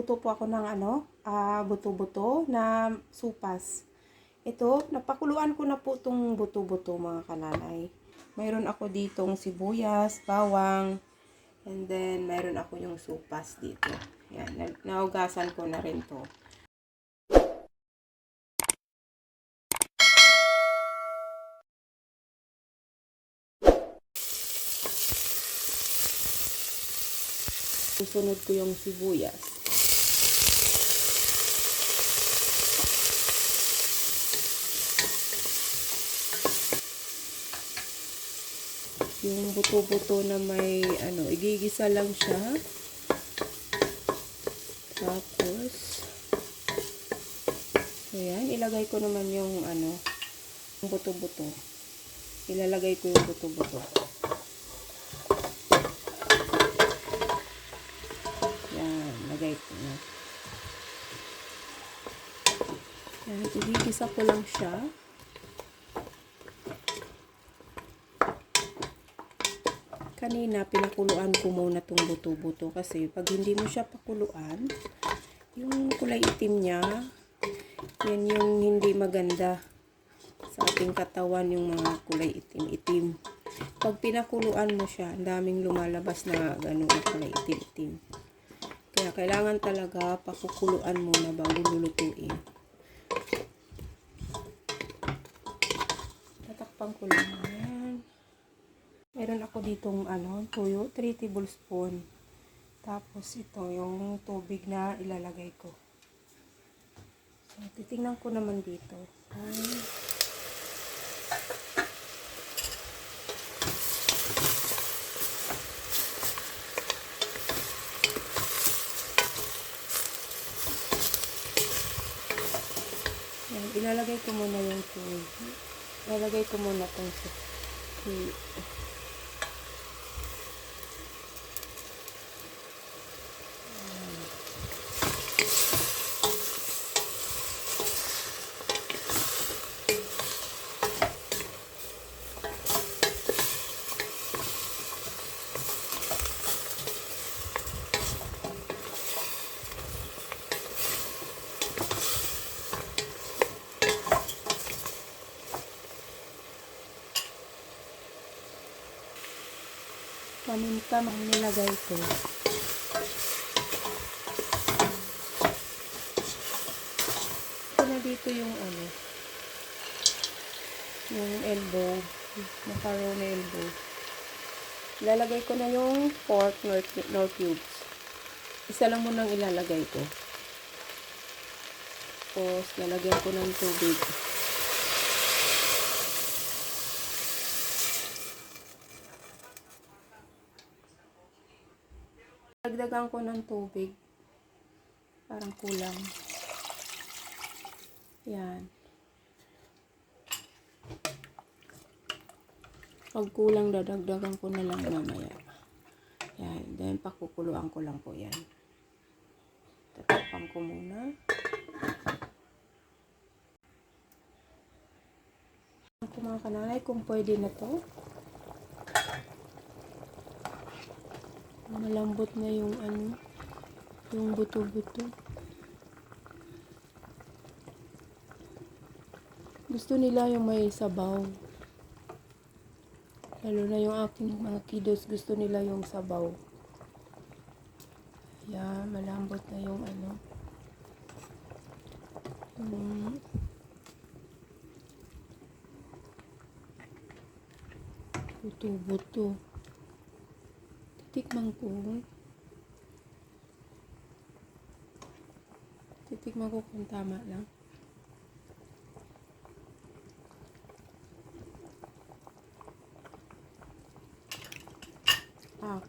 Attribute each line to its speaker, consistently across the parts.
Speaker 1: Luto po ako ng buto-buto na supas. Ito, napakuluan ko na po itong buto-buto mga kananay. Mayroon ako ditong sibuyas, bawang, and then mayroon ako yung supas dito. Yan, naugasan ko na rin to. Susunod ko yung sibuyas. Yung buto-buto na may igigisa lang siya. Tapos ayan, ilagay ko naman yung buto-buto. Ilalagay ko yung buto-buto. Yan, lagay ko na. Yan, igigisa ko lang siya. Kanina, pinakuluan ko muna itong buto-buto kasi pag hindi mo siya pakuluan, yung kulay itim niya, yan yung hindi maganda sa ating katawan, yung mga kulay itim-itim. Pag pinakuluan mo siya, ang daming lumalabas na gano'ng kulay itim-itim. Kaya kailangan talaga pakukuluan muna bago lulutuin. Tatakpan ko lang. Ayan. Meron ako ditong tuyo, 3 tablespoon. Tapos ito yung tubig na ilalagay ko. So, titingnan ko naman dito. Yan, ilalagay ko muna yung tubig. Ilalagay ko muna itong paminta ang nilagay ko. Ito na dito yung yung elbow, macaroni elbow. Ilalagay ko na yung pork nor cubes. Isa lang munang ilalagay ko. Tapos lalagyan ko ng tubig. Dagdagan ko ng tubig. Parang kulang. Yan. Pag kulang, dadagdagan ko na lang mamaya. Yan. Then, pakukuluan ko lang po yan. Tatakpan ko muna. Kung mga kananay, kung pwede na to. Malambot na yung yung buto-buto. Gusto nila yung may sabaw. Lalo na yung aking mga kiddos, gusto nila yung sabaw. Kaya malambot na yung buto-buto. Titikman ko kung tama lang.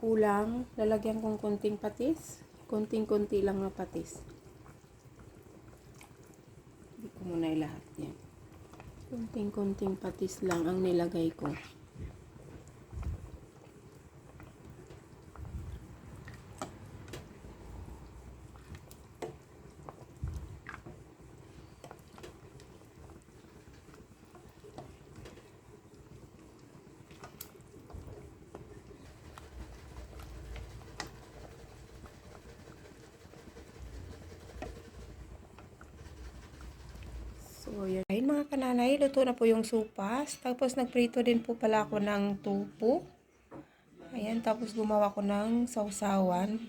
Speaker 1: Kulang. Lalagyan kong konting patis. Konting-konti lang na patis. Hindi ko muna ilahat yan. Konting-konting patis lang ang nilagay ko. So, yan. Ayun mga kananay, luto na po yung supas. Tapos, nagprito din po pala ako ng tupo. Ayan, tapos gumawa ko ng sausawan.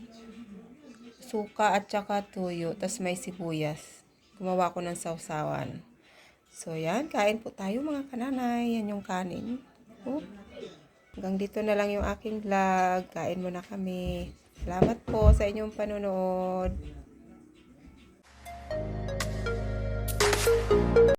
Speaker 1: Suka at saka tuyo. Tapos may sibuyas. Gumawa ko ng sausawan. So, yan. Kain po tayo mga kananay. Yan yung kanin. Oh. Hanggang dito na lang yung aking vlog. Kain muna kami. Salamat po sa inyong panonood.